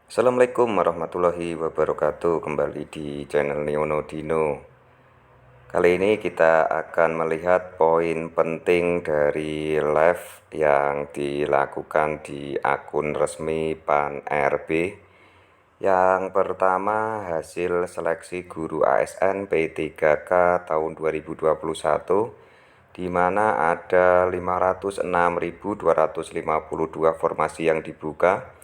Assalamualaikum warahmatullahi wabarakatuh. Kembali di channel Niono Dino. Kali ini kita akan melihat poin penting dari live yang dilakukan di akun resmi PAN RB. Yang pertama, hasil seleksi guru ASN P3K tahun 2021, di mana ada 506.252 formasi yang dibuka.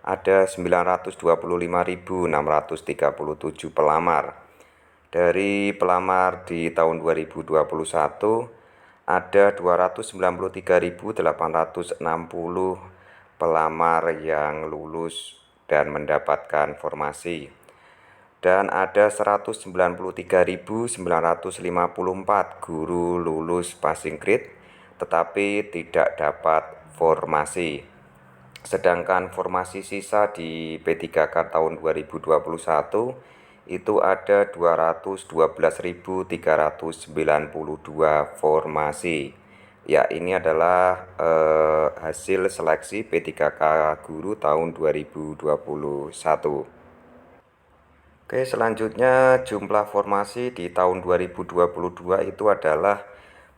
Ada 925.637 pelamar. Dari pelamar di tahun 2021 ada 293.860 pelamar yang lulus dan mendapatkan formasi. Dan ada 193.954 guru lulus passing grade tetapi tidak dapat formasi. Sedangkan formasi sisa di P3K tahun 2021 itu ada 212.392 formasi. Ya, ini adalah hasil seleksi P3K guru tahun 2021. Oke, selanjutnya jumlah formasi di tahun 2022 itu adalah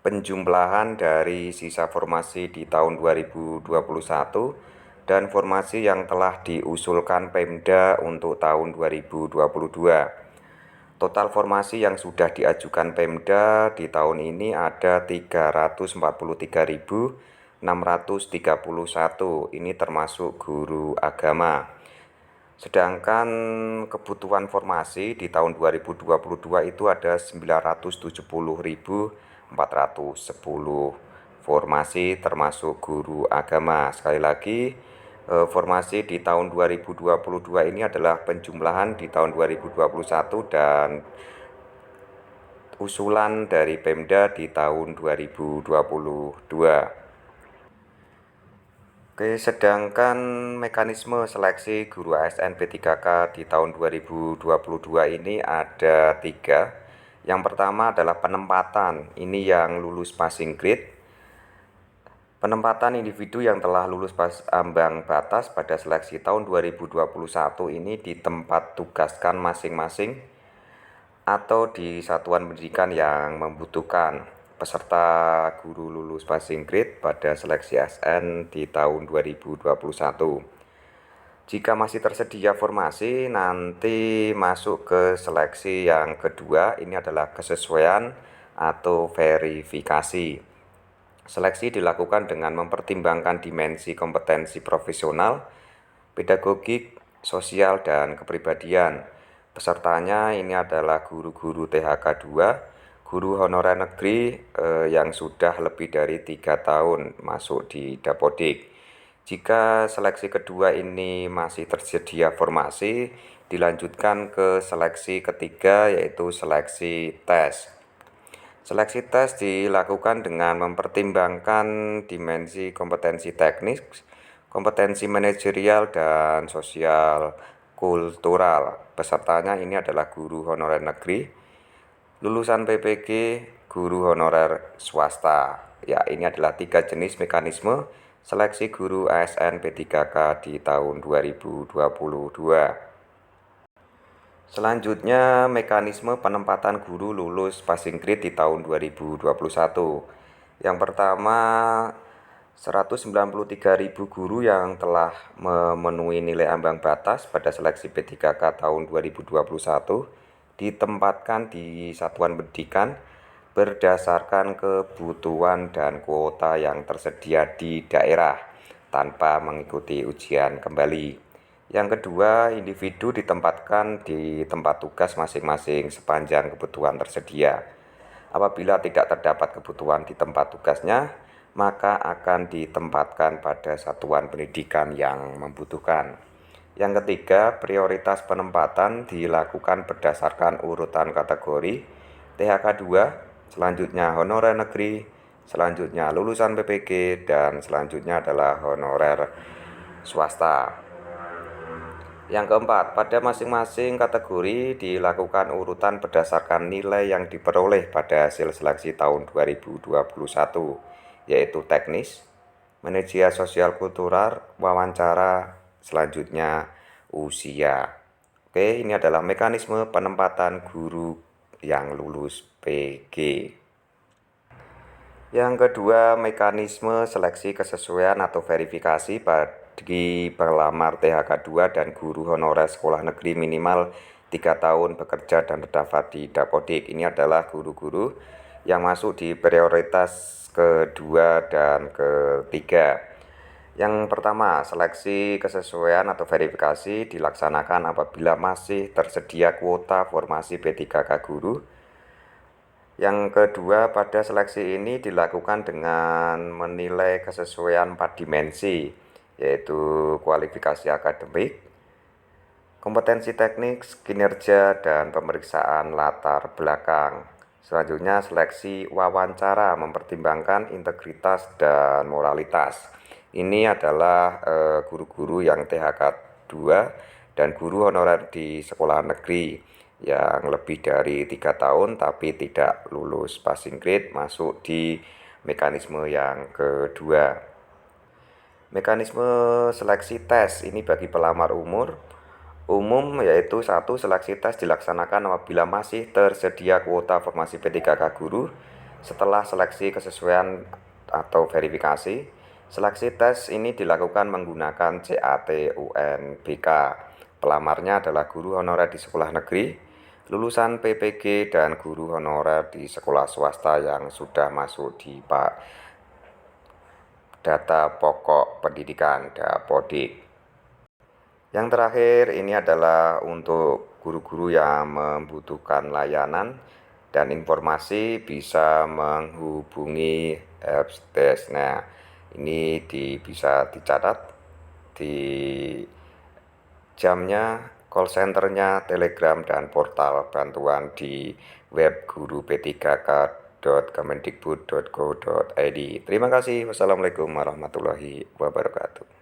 penjumlahan dari sisa formasi di tahun 2021 dan formasi yang telah diusulkan Pemda untuk tahun 2022. Total formasi yang sudah diajukan Pemda di tahun ini ada 343.631. Ini termasuk guru agama. Sedangkan kebutuhan formasi di tahun 2022 itu ada 970.410 formasi termasuk guru agama. Sekali lagi, formasi di tahun 2022 ini adalah penjumlahan di tahun 2021 dan usulan dari Pemda di tahun 2022. Oke, sedangkan mekanisme seleksi guru ASN P3K di tahun 2022 ini ada 3. Yang pertama adalah penempatan, ini yang lulus passing grade. Penempatan individu yang telah lulus ambang batas pada seleksi tahun 2021 ini di tempat tugaskan masing-masing atau di satuan pendidikan yang membutuhkan peserta guru lulus passing grade pada seleksi ASN di tahun 2021. Jika masih tersedia formasi, nanti masuk ke seleksi yang kedua, ini adalah kesesuaian atau verifikasi. Seleksi dilakukan dengan mempertimbangkan dimensi kompetensi profesional, pedagogik, sosial, dan kepribadian. Pesertanya ini adalah guru-guru THK 2, guru honorer negeri yang sudah lebih dari 3 tahun masuk di Dapodik. Jika seleksi kedua ini masih tersedia formasi, dilanjutkan ke seleksi ketiga yaitu seleksi tes. Seleksi tes dilakukan dengan mempertimbangkan dimensi kompetensi teknis, kompetensi manajerial, dan sosial kultural. Pesertanya ini adalah guru honorer negeri, lulusan PPG, guru honorer swasta. Ya, ini adalah 3 jenis mekanisme seleksi guru ASN P3K di tahun 2022. Selanjutnya, mekanisme penempatan guru lulus passing grade di tahun 2021. Yang pertama, 193.000 guru yang telah memenuhi nilai ambang batas pada seleksi P3K tahun 2021 ditempatkan di satuan pendidikan berdasarkan kebutuhan dan kuota yang tersedia di daerah tanpa mengikuti ujian kembali. Yang kedua, individu ditempatkan di tempat tugas masing-masing sepanjang kebutuhan tersedia. Apabila tidak terdapat kebutuhan di tempat tugasnya, maka akan ditempatkan pada satuan pendidikan yang membutuhkan. Yang ketiga, prioritas penempatan dilakukan berdasarkan urutan kategori THK 2, selanjutnya honorer negeri, selanjutnya lulusan PPG, dan selanjutnya adalah honorer swasta. Yang keempat, pada masing-masing kategori dilakukan urutan berdasarkan nilai yang diperoleh pada hasil seleksi tahun 2021, yaitu teknis, manajemen sosial kultural, wawancara, selanjutnya usia. Oke, ini adalah mekanisme penempatan guru yang lulus PG. Yang kedua, mekanisme seleksi kesesuaian atau verifikasi bagi pelamar THK2 dan guru honorer sekolah negeri minimal 3 tahun bekerja dan terdaftar di Dapodik. Ini adalah guru-guru yang masuk di prioritas kedua dan ketiga. Yang pertama, seleksi kesesuaian atau verifikasi dilaksanakan apabila masih tersedia kuota formasi P3K guru. Yang kedua, pada seleksi ini dilakukan dengan menilai kesesuaian 4 dimensi, yaitu kualifikasi akademik, kompetensi teknik, kinerja, dan pemeriksaan latar belakang. Selanjutnya, seleksi wawancara mempertimbangkan integritas dan moralitas. Ini adalah guru-guru yang THK 2 dan guru honorer di sekolah negeri yang lebih dari 3 tahun tapi tidak lulus passing grade masuk di mekanisme yang kedua. Mekanisme seleksi tes ini bagi pelamar umum yaitu 1. Seleksi tes dilaksanakan apabila masih tersedia kuota formasi P3K guru. Setelah seleksi kesesuaian atau verifikasi, seleksi tes ini dilakukan menggunakan CAT UNBK. Pelamarnya adalah guru honorer di sekolah negeri, lulusan PPG, dan guru honorer di sekolah swasta yang sudah masuk di data pokok pendidikan Dapodik. Yang terakhir ini adalah untuk guru-guru yang membutuhkan layanan dan informasi bisa menghubungi helpdesk. Nah, ini bisa dicatat di jamnya, call centernya, telegram, dan portal bantuan di web guru p3k.kemendikbud.go.id. Terima kasih. Wassalamualaikum warahmatullahi wabarakatuh.